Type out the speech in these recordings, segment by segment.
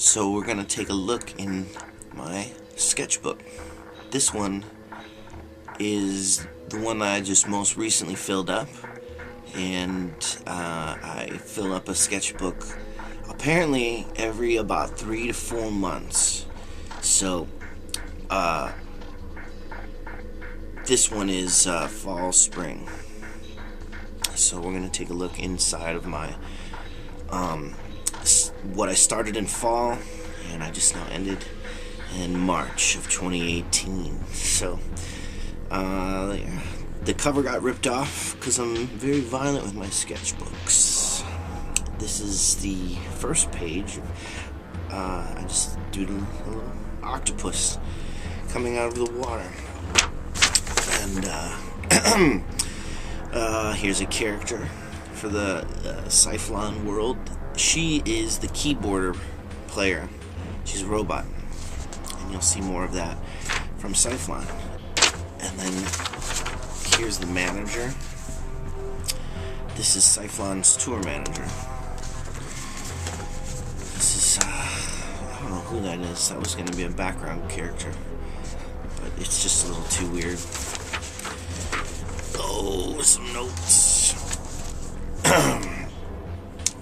So we're gonna take a look in my sketchbook. This one is the one that I just most recently filled up, and I fill up a sketchbook apparently every about 3 to 4 months. So this one is fall spring. So we're gonna take a look inside of my what I started in fall, and I just now ended in March of 2018. So the cover got ripped off because I'm very violent with my sketchbooks. This is the first page. I just doodled a little octopus coming out of the water, and here's a character for the Cyclone world. She is the keyboard player. She's a robot, and you'll see more of that from Cyclone. And then here's the manager. This is Cyclone's tour manager. This is I don't know who that is. That was going to be a background character, but it's just a little too weird. Oh, some notes.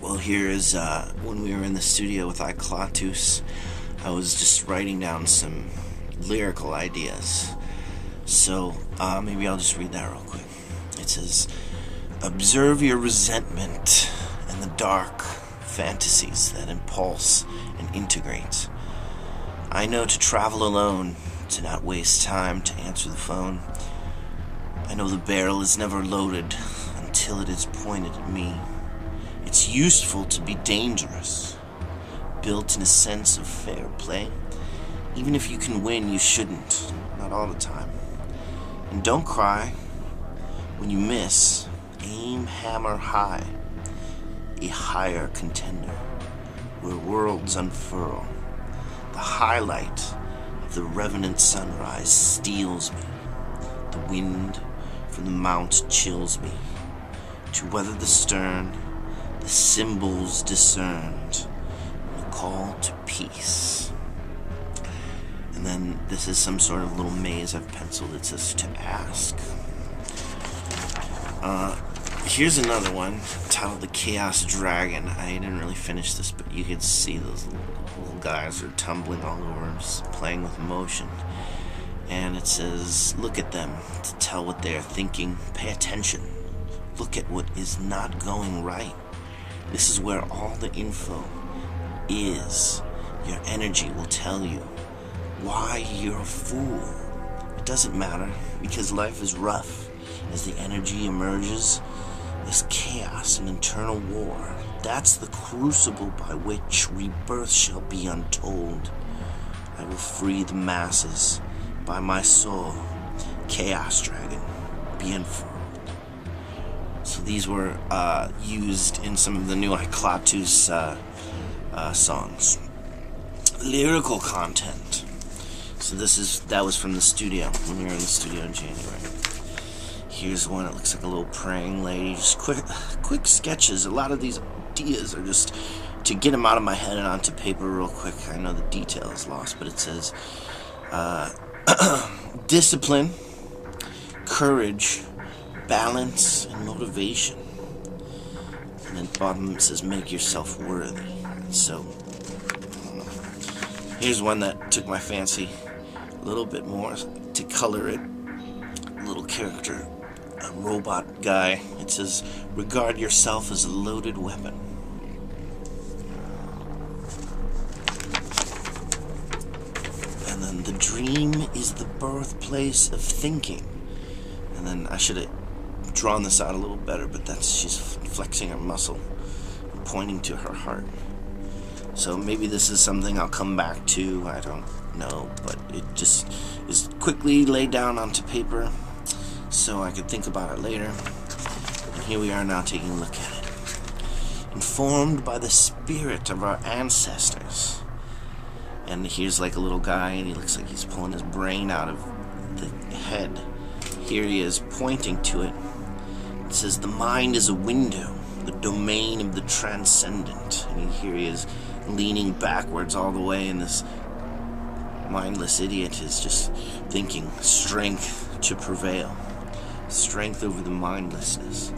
Well, here is when we were in the studio with Clatus. I was just writing down some lyrical ideas. So maybe I'll just read that real quick. It says, "Observe your resentment and the dark fantasies that impulse and integrate. I know to travel alone, to not waste time to answer the phone. I know the barrel is never loaded until it is pointed at me. It's useful to be dangerous, built in a sense of fair play. Even if you can win, you shouldn't, not all the time. And don't cry when you miss. Aim hammer high, a higher contender, where worlds unfurl. The highlight of the revenant sunrise steals me. The wind from the mount chills me. To weather the stern, the symbols discerned, and a call to peace." And then this is some sort of little maze I've penciled. It says to ask. Here's another one titled The Chaos Dragon. I didn't really finish this, but you can see those little guys are tumbling all over, just playing with motion. And it says, look at them to tell what they are thinking. Pay attention. Look at what is not going right. This is where all the info is. Your energy will tell you why you're a fool. It doesn't matter, because life is rough. As the energy emerges, there's chaos and internal war. That's the crucible by which rebirth shall be untold. I will free the masses by my soul. Chaos Dragon, be unfurled. So these were used in some of the new Clatus songs. Lyrical content. So that was from the studio, when we were in the studio in January. Here's one that looks like a little praying lady. Just quick sketches. A lot of these ideas are just to get them out of my head and onto paper real quick. I know the detail is lost, but it says discipline, courage, balance, and motivation. And then bottom it says make yourself worthy. So here's one that took my fancy a little bit more to color it. Little character, a robot guy. It says regard yourself as a loaded weapon. And then the dream is the birthplace of thinking. And then I should have drawn this out a little better, but she's flexing her muscle and pointing to her heart. So maybe this is something I'll come back to, I don't know, but it just is quickly laid down onto paper so I could think about it later. And here we are now taking a look at it. Informed by the spirit of our ancestors. And here's like a little guy, and he looks like he's pulling his brain out of the head. Here he is pointing to it. It says the mind is a window, the domain of the transcendent. And here he is leaning backwards all the way, and this mindless idiot is just thinking strength to prevail. Strength over the mindlessness.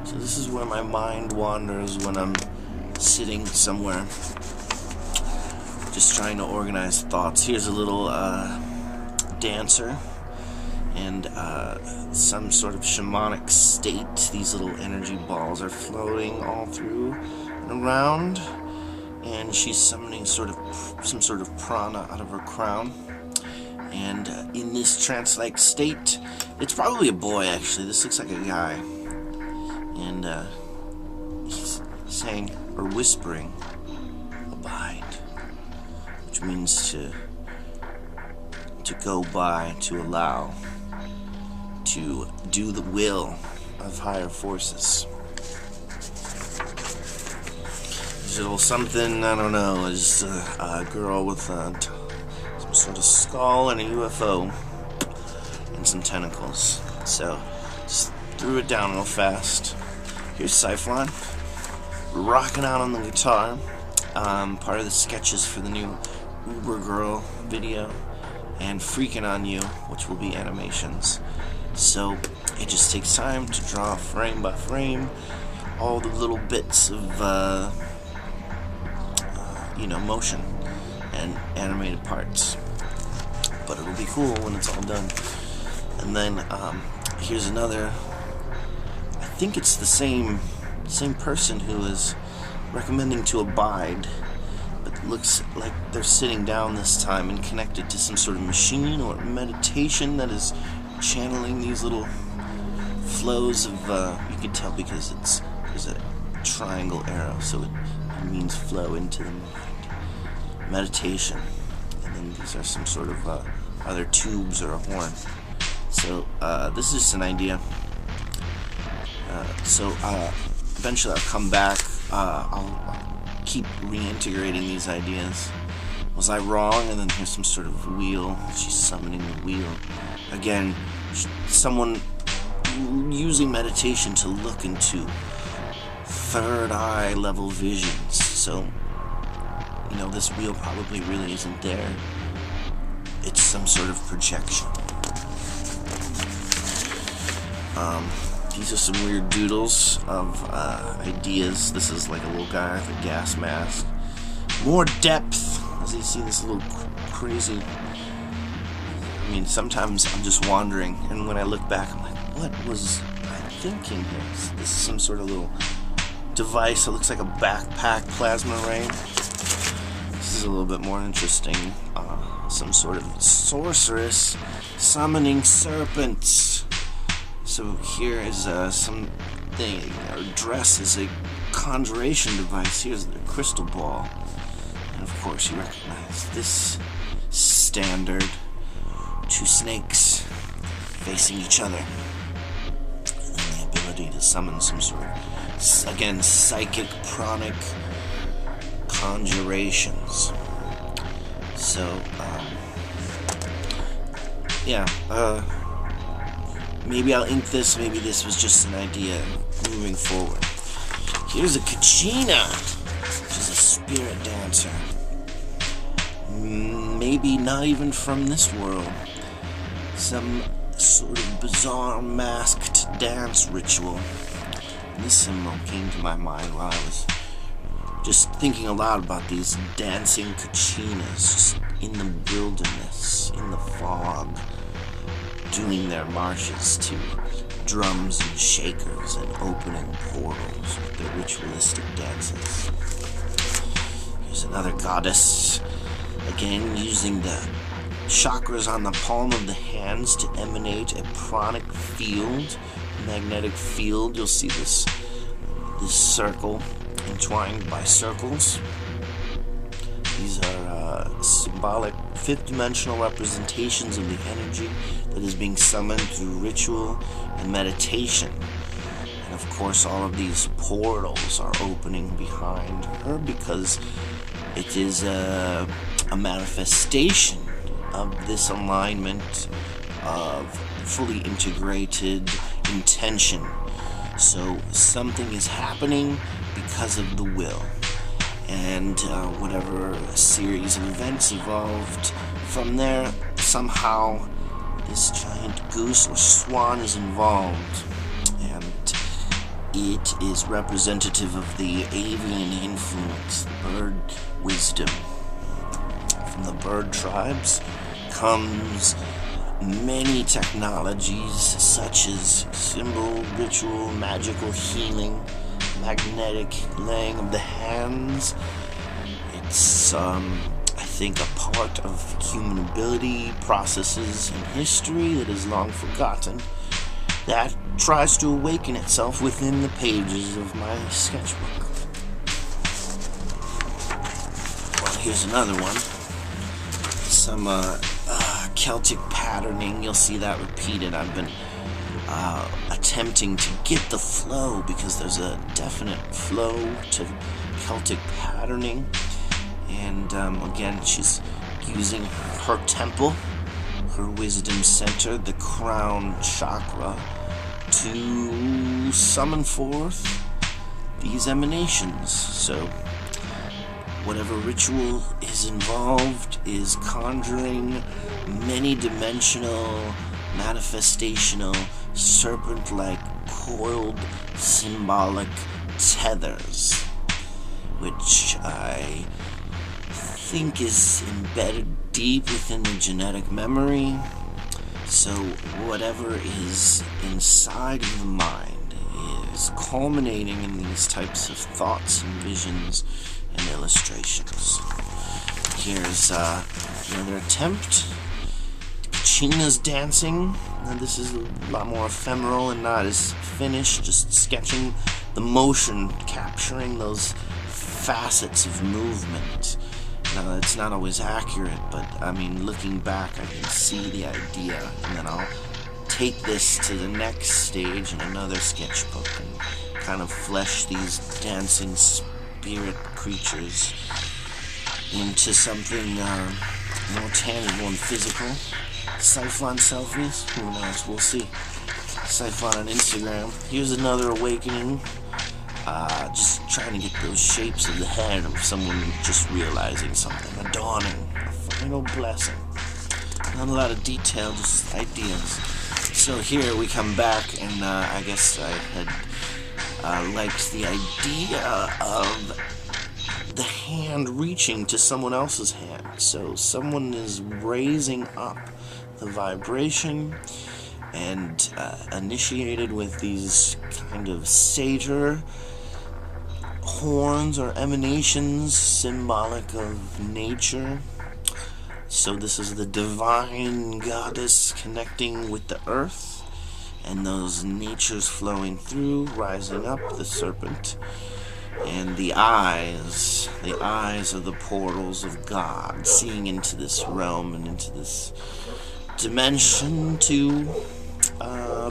So this is where my mind wanders when I'm sitting somewhere just trying to organize thoughts. Here's a little dancer and some sort of shamanic state. These little energy balls are floating all through and around, and she's summoning some sort of prana out of her crown. And in this trance-like state, it's probably a boy actually. This looks like a guy, and he's saying or whispering, "Abide," which means to go by, to allow, to do the will of higher forces. There's a little something, I don't know, is a girl with some sort of skull and a UFO and some tentacles. So just threw it down real fast. Here's Cyphlon rocking out on the guitar, part of the sketches for the new Uber Girl video, and Freaking on You, which will be animations. So it just takes time to draw frame by frame all the little bits of motion and animated parts, but it'll be cool when it's all done. And then here's another, I think it's the same person who is recommending to abide, but it looks like they're sitting down this time and connected to some sort of machine or meditation that is channeling these little flows of, you can tell because there's a triangle arrow, so it means flow into the mind. Meditation. And then these are some sort of either tubes or a horn. So this is just an idea. Eventually I'll come back. I'll keep reintegrating these ideas. Was I wrong? And then here's some sort of wheel. She's summoning the wheel. Again, someone using meditation to look into third eye level visions. So, this wheel probably really isn't there. It's some sort of projection. These are some weird doodles of ideas. This is like a little guy with a gas mask. More depth, as you see this little crazy. I mean, sometimes I'm just wandering, and when I look back, I'm like, what was I thinking here? This is some sort of little device that looks like a backpack plasma ray. This is a little bit more interesting. Some sort of sorceress summoning serpents. So here is something, or dress is a conjuration device. Here's the crystal ball. And of course you recognize this standard. Two snakes facing each other. And then the ability to summon some sort of, again, psychic, pranic conjurations. So, maybe I'll ink this, maybe this was just an idea moving forward. Here's a Kachina, which is a spirit dancer. Maybe not even from this world. Some sort of bizarre masked dance ritual. And this symbol came to my mind while I was just thinking aloud about these dancing Kachinas just in the wilderness, in the fog, doing their marches to drums and shakers and opening portals with their ritualistic dances. Here's another goddess, again using the chakras on the palm of the hands to emanate a pranic field, magnetic field. You'll see this circle entwined by circles. These are symbolic fifth-dimensional representations of the energy that is being summoned through ritual and meditation. And of course all of these portals are opening behind her because it is a manifestation of this alignment of fully integrated intention. So something is happening because of the will. and whatever series of events evolved from there, somehow this giant goose or swan is involved, and it is representative of the avian influence, the bird wisdom. From the bird tribes comes many technologies such as symbol, ritual, magical healing, magnetic laying of the hands. It's, I think, a part of human ability, processes, and history that is long forgotten, that tries to awaken itself within the pages of my sketchbook. Well, here's another one. Some Celtic patterning. You'll see that repeated. I've been attempting to get the flow, because there's a definite flow to Celtic patterning. And again, she's using her temple, her wisdom center, the crown chakra, to summon forth these emanations. So whatever ritual is involved is conjuring many-dimensional, manifestational, serpent-like, coiled, symbolic tethers, which I think is embedded deep within the genetic memory. So whatever is inside of the mind is culminating in these types of thoughts and visions and illustrations. Here's another attempt. China's dancing. And this is a lot more ephemeral and not as finished, just sketching the motion, capturing those facets of movement. Now, it's not always accurate, but I mean, looking back, I can see the idea, and then I'll take this to the next stage in another sketchbook and kind of flesh these dancing spirit creatures into something more tangible and physical. Siphon selfies? Who knows? We'll see. Siphon on Instagram. Here's another awakening. Just trying to get those shapes of the head of someone just realizing something. A dawning. A final blessing. Not a lot of detail, just ideas. So here we come back, and I guess I had liked the idea of the hand reaching to someone else's hand. So someone is raising up the vibration and initiated with these kind of satyr horns or emanations symbolic of nature. So this is the divine goddess connecting with the earth, and those natures flowing through, rising up, the serpent. And the eyes are the portals of God, seeing into this realm and into this dimension to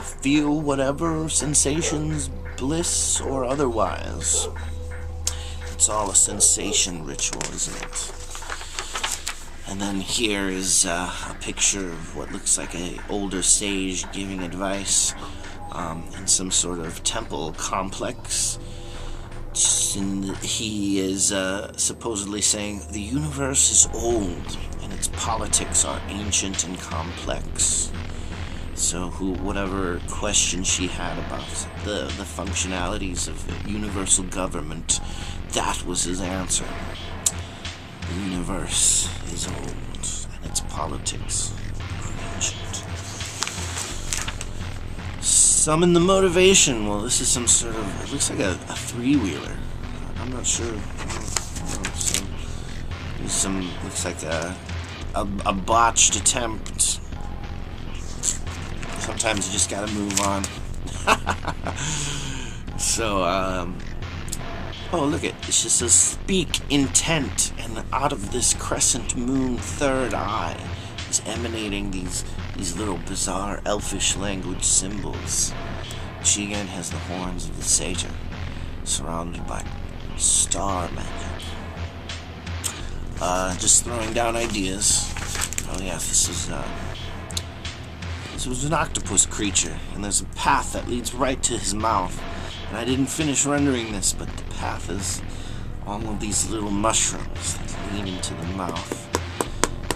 feel whatever sensations, bliss or otherwise. It's all a sensation ritual, isn't it? And then here is a picture of what looks like an older sage giving advice in some sort of temple complex. And he is supposedly saying the universe is old and its politics are ancient and complex. So whatever question she had about the functionalities of universal government, that was his answer. The universe is old and its politics are ancient. Summon the motivation. Well, this is some sort of, it looks like a three-wheeler. I'm not sure. So there's some, looks like a botched attempt. Sometimes you just gotta move on. So, oh, look it just says speak intent, and out of this crescent moon third eye is emanating these little bizarre elfish language symbols. She again has the horns of the satyr, surrounded by star magic. Just throwing down ideas. Oh yeah, this was an octopus creature, and there's a path that leads right to his mouth. And I didn't finish rendering this, but the path is all of these little mushrooms that lead into the mouth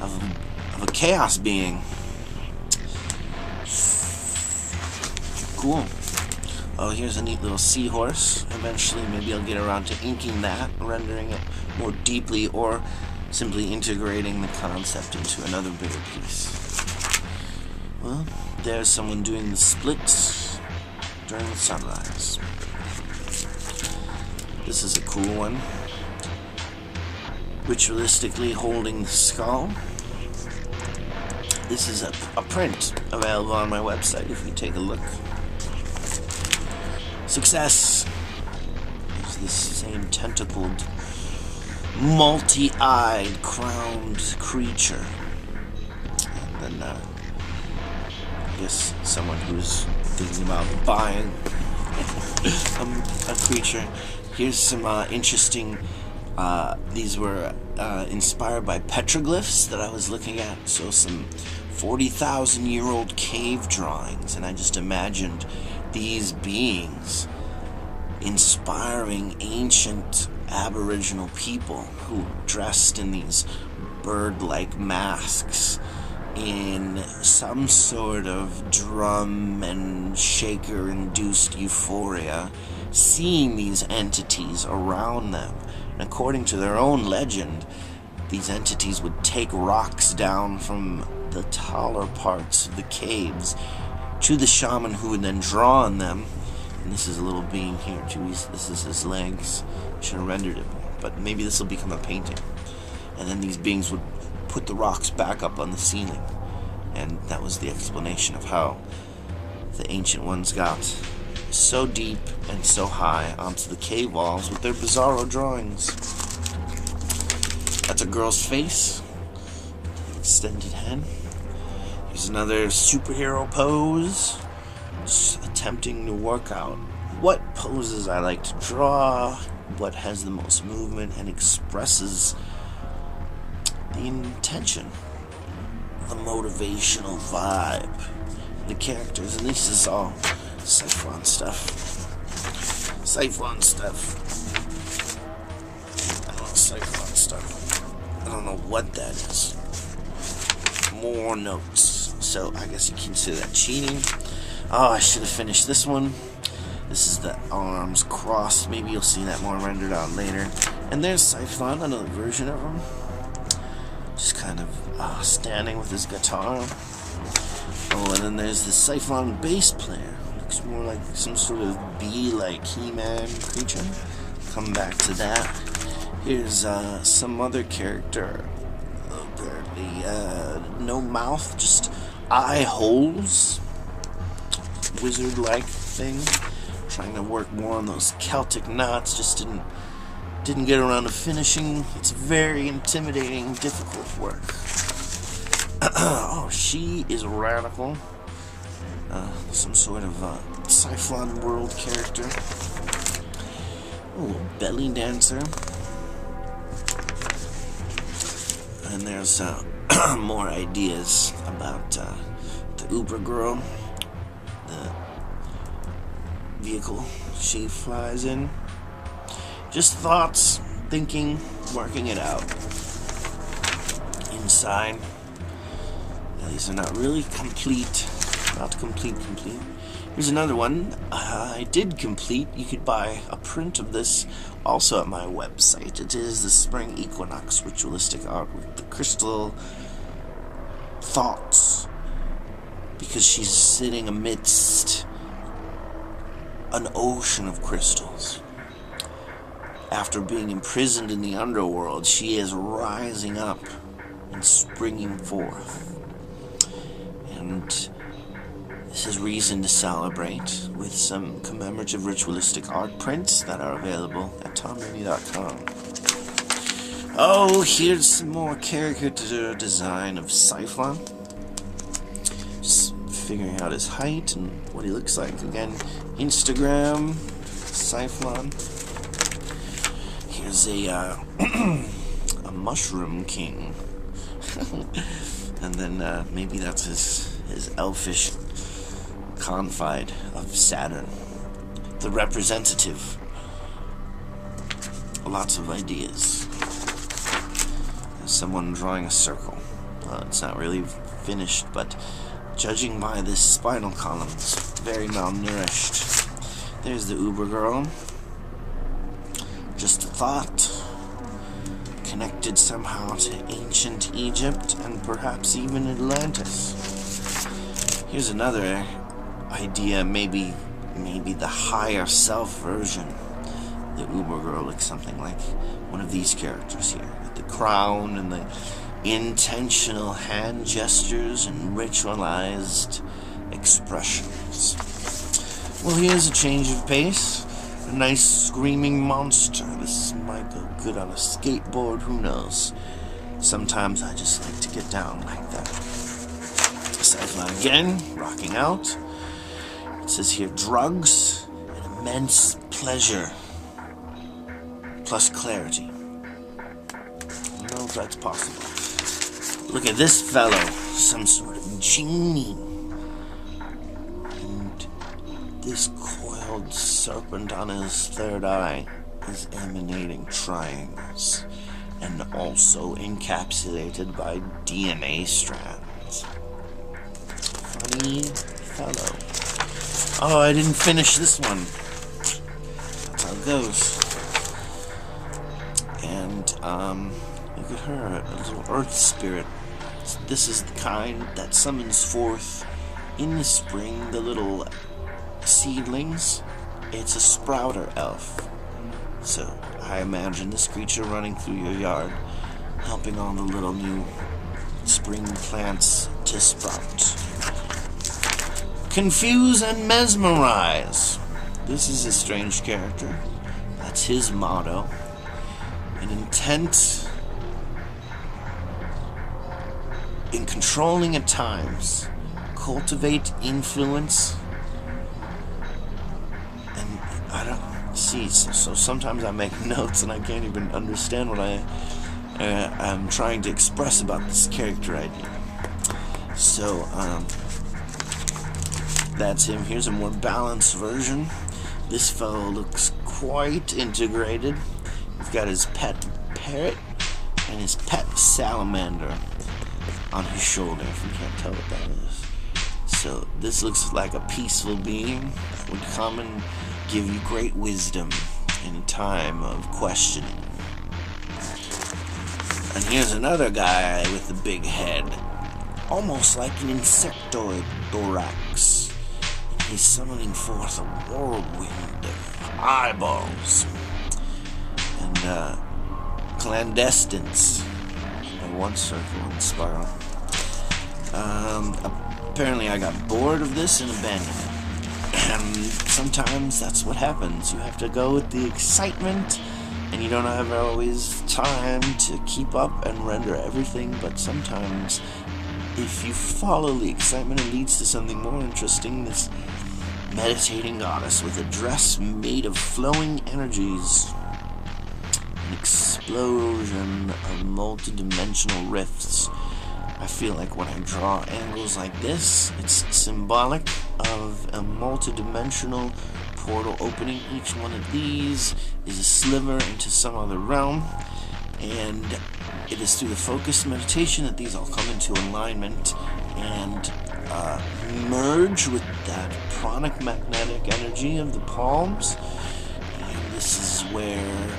of a chaos being. Cool. Oh, here's a neat little seahorse. Eventually, maybe I'll get around to inking that, rendering it more deeply, or simply integrating the concept into another bigger piece. Well, there's someone doing the splits during the sunrise. This is a cool one. Ritualistically holding the skull. This is a print available on my website if you take a look. Success! There's this same tentacled, multi-eyed, crowned creature. And then, I guess someone who's thinking about buying a creature. Here's some interesting, these were inspired by petroglyphs that I was looking at. So some 40,000-year-old cave drawings, and I just imagined these beings inspiring ancient Aboriginal people who dressed in these bird-like masks in some sort of drum and shaker-induced euphoria, seeing these entities around them. And according to their own legend, these entities would take rocks down from the taller parts of the caves to the shaman, who would then draw on them. And this is a little being here too. This is his legs. I should have rendered it more, but maybe this will become a painting. And then these beings would put the rocks back up on the ceiling. And that was the explanation of how the ancient ones got so deep and so high onto the cave walls with their bizarro drawings. That's a girl's face. Extended hand. Here's another superhero pose. Just attempting to work out what poses I like to draw, what has the most movement and expresses the intention, the motivational vibe, the characters. And this is all Siphon stuff. Siphon stuff. I don't know, Siphon stuff. I don't know what that is. More notes. So I guess you consider that cheating. Oh, I should have finished this one. This is the arms crossed. Maybe you'll see that more rendered out later. And there's Siphon, another version of him. Just kind of standing with his guitar. Oh, and then there's the Siphon bass player. Looks more like some sort of bee-like He-Man creature. Come back to that. Here's some other character. Apparently, no mouth, just eye holes. Wizard-like thing. Trying to work more on those Celtic knots. Just didn't get around to finishing. It's very intimidating, difficult work. Oh, she is radical. Some sort of Siphon world character. A little belly dancer. And there's more ideas about the Uber girl, the vehicle she flies in. Just thoughts, thinking, working it out. Inside. Now, these are not really complete. Not complete. Here's another one I did complete. You could buy a print of this also at my website. It is the Spring Equinox Ritualistic Art with the crystal thoughts. Because she's sitting amidst an ocean of crystals. After being imprisoned in the underworld, she is rising up and springing forth. And this is reason to celebrate with some commemorative ritualistic art prints that are available at TomDenney.com. Oh, here's some more caricature design of Siphon. Just figuring out his height and what he looks like. Again, Instagram, Siphon. Here's a mushroom king. And then maybe that's his elfish confide of Saturn, the representative lots of ideas. There's someone drawing a circle. It's not really finished, but judging by this spinal column, it's very malnourished. There's the Uber girl. Just a thought. Connected somehow to ancient Egypt and perhaps even Atlantis. Here's another idea, maybe the higher self version. The Uber girl looks something like one of these characters here, with the crown and the intentional hand gestures and ritualized expressions. Well, here's a change of pace. A nice screaming monster. This might go good on a skateboard, who knows? Sometimes I just like to get down like that. Sci-fi again, rocking out. It says here, drugs and immense pleasure, plus clarity. I don't know if that's possible. Look at this fellow, some sort of genie. And this coiled serpent on his third eye is emanating triangles, and also encapsulated by DNA strands. Funny fellow. Oh, I didn't finish this one. That's how it goes. And, look at her, a little earth spirit. This is the kind that summons forth in the spring the little seedlings. It's a sprouter elf. So, I imagine this creature running through your yard, helping all the little new spring plants to sprout. Confuse and mesmerize. This is a strange character. That's his motto. An intent in controlling at times, cultivate influence, and I don't see. So sometimes I make notes and I can't even understand what I'm trying to express about this character idea. So that's him. Here's a more balanced version. This fellow looks quite integrated. He's got his pet parrot and his pet salamander on his shoulder, if you can't tell what that is. So this looks like a peaceful being that would come and give you great wisdom in a time of questioning. And here's another guy with a big head, almost like an insectoid thorax. He's summoning forth a whirlwind of eyeballs and clandestines in one circle and spiral. Apparently I got bored of this and abandoned it. And sometimes that's what happens. You have to go with the excitement, and you don't have always time to keep up and render everything, but sometimes if you follow the excitement, it leads to something more interesting. This meditating goddess with a dress made of flowing energies, an explosion of multi-dimensional rifts. I feel like when I draw angles like this, it's symbolic of a multi-dimensional portal opening. Each one of these is a sliver into some other realm, and it is through the focused meditation that these all come into alignment and merge with that pranic magnetic energy of the palms. And this is where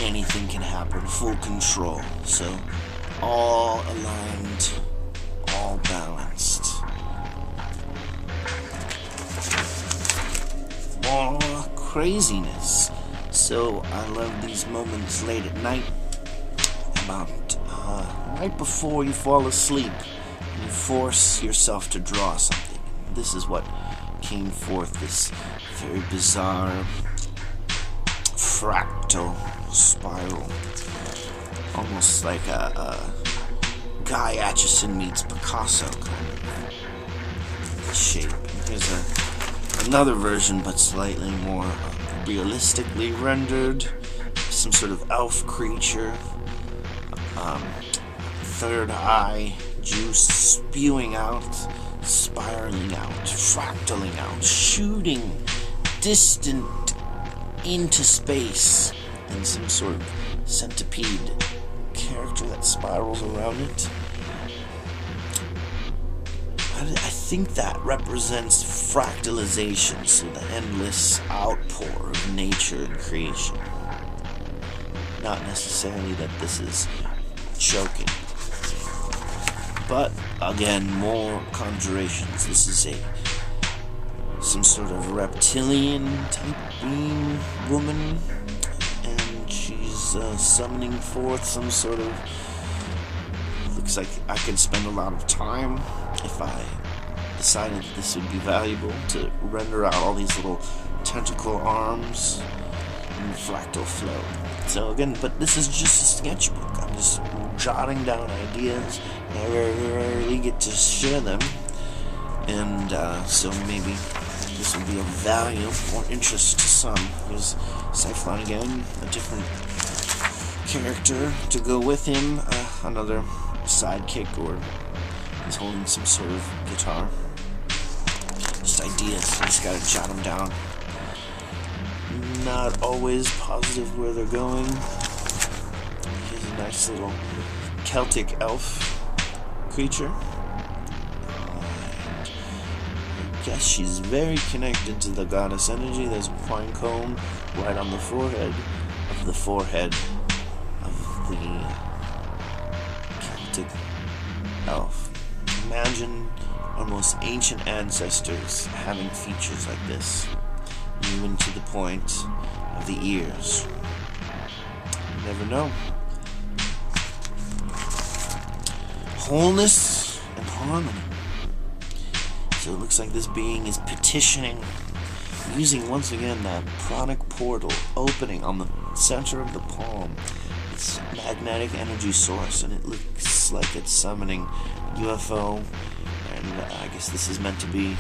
anything can happen, full control. So all aligned, all balanced. More craziness. So I love these moments late at night, about right before you fall asleep, and you force yourself to draw something. This is what came forth, this very bizarre fractal spiral, almost like a Guy Aitchison meets Picasso kind of shape. And here's another version, but slightly more realistically rendered. Some sort of elf creature, third eye juice spewing out, spiraling out, fractaling out, shooting distant into space and some sort of centipede character that spirals around it. I think that represents fractalization, so the endless outpour of nature and creation. Not necessarily that this is choking. But, again, more conjurations. This is some sort of reptilian type being woman, and she's summoning forth some sort of... Looks like I could spend a lot of time if I decided that this would be valuable to render out all these little tentacle arms in fractal flow. So again, but this is just a sketchbook. I'm just jotting down ideas, and I rarely get to share them, and so maybe this will be of value or interest to some. Here's Cyclone again, a different character to go with him, another sidekick, or he's holding some sort of guitar. Just ideas, I just gotta jot them down. Not always positive where they're going. Here's a nice little Celtic elf creature. And I guess she's very connected to the goddess energy. There's a pine cone right on the forehead of the Celtic elf. Imagine our most ancient ancestors having features like this, even to the point of the ears. You never know. Wholeness and harmony. So it looks like this being is petitioning, using once again that pranic portal opening on the center of the palm. It's magnetic energy source, and it looks like it's summoning UFO, and I guess this is meant to be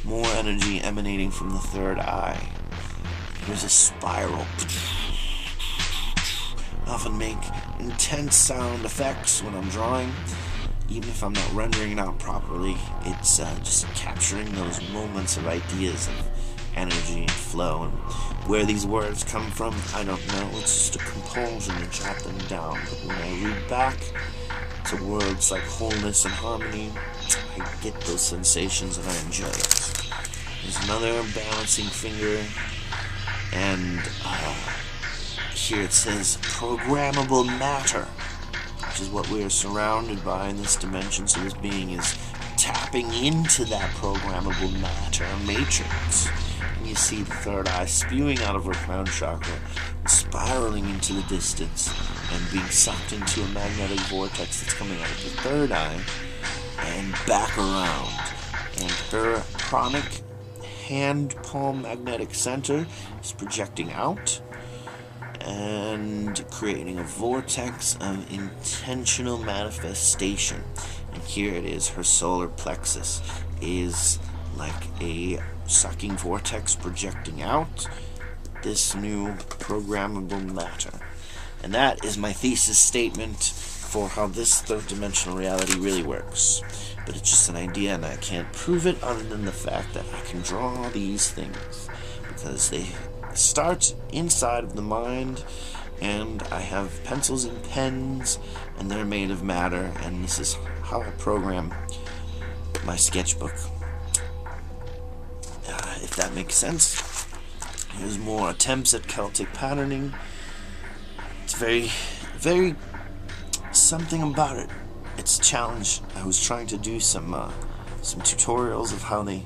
more energy emanating from the third eye. Here's a spiral. I often make intense sound effects when I'm drawing. Even if I'm not rendering it out properly, it's just capturing those moments of ideas of energy and flow. And where these words come from, I don't know. It's just a compulsion to jot them down. But when I read back to words like wholeness and harmony, I get those sensations and I enjoy it. There's another balancing finger, and here it says programmable matter, which is what we are surrounded by in this dimension. So this being is tapping into that programmable matter matrix. And you see the third eye spewing out of her crown chakra, spiraling into the distance, and being sucked into a magnetic vortex that's coming out of the third eye and back around. And her pranic hand palm magnetic center is projecting out and creating a vortex of intentional manifestation. And here it is, her solar plexus is like a sucking vortex projecting out this new programmable matter. And that is my thesis statement for how this third dimensional reality really works. But it's just an idea, and I can't prove it other than the fact that I can draw these things, because they start inside of the mind, and I have pencils and pens, and they're made of matter, and this is how I program my sketchbook. If that makes sense. Here's more attempts at Celtic patterning. It's very, very something about it. It's a challenge. I was trying to do some tutorials of how they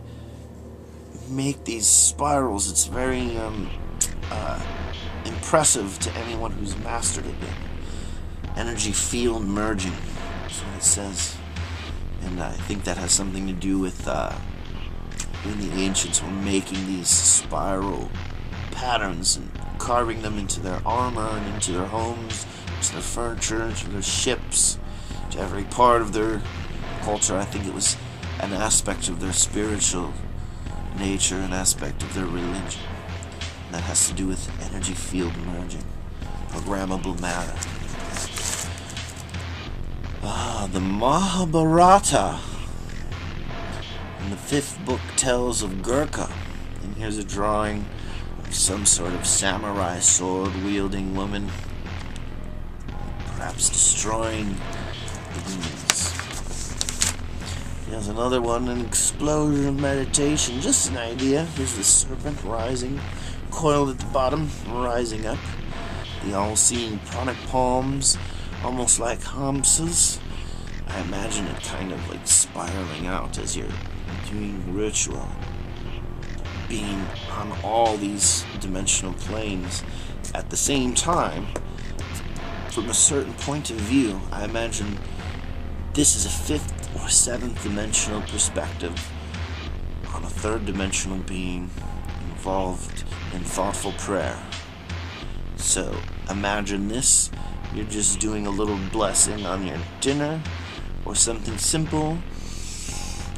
make these spirals. It's very impressive to anyone who's mastered it. Energy field merging, that's what it says. And I think that has something to do with when the ancients were making these spiral patterns and carving them into their armor and into their homes, to their furniture, to their ships, to every part of their culture. I think it was an aspect of their spiritual nature, an aspect of their religion. And that has to do with energy field merging, programmable matter. The Mahabharata. And the 5th book tells of Gurkha. And here's a drawing some sort of samurai sword-wielding woman, perhaps destroying the demons. Here's another one, an explosion of meditation, just an idea. Here's the serpent rising, coiled at the bottom, rising up. The all-seeing pranic palms, almost like hamsas. I imagine it kind of like spiraling out as you're doing ritual, being on all these dimensional planes at the same time. From a certain point of view, I imagine this is a 5th or 7th dimensional perspective on a 3rd dimensional being involved in thoughtful prayer. So imagine this, you're just doing a little blessing on your dinner or something simple,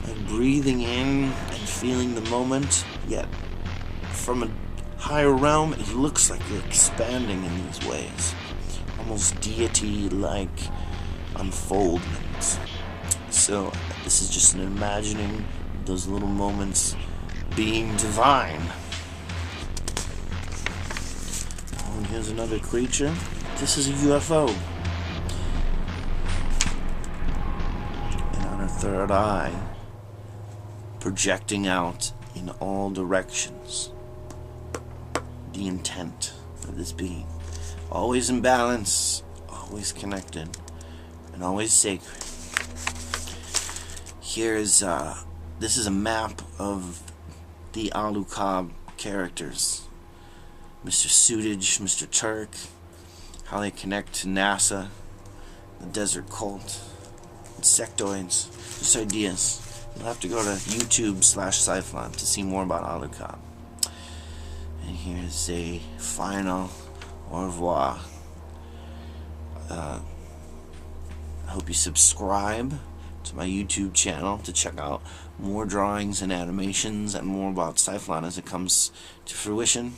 like breathing in and feeling the moment, yet from a higher realm it looks like you're expanding in these ways, almost deity-like unfoldment. So this is just an imagining those little moments being divine. Oh, and here's another creature. This is a UFO. And on her third eye, projecting out in all directions. The intent of this being. Always in balance, always connected, and always sacred. Here's, this is a map of the Alucard characters. Mr. Suitage, Mr. Turk, how they connect to NASA, the Desert Cult, insectoids, just ideas. You'll have to go to YouTube/Cyphlon to see more about Alucard. And here's a final au revoir. I hope you subscribe to my YouTube channel to check out more drawings and animations and more about Cyphlon as it comes to fruition.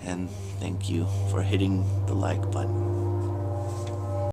And thank you for hitting the like button.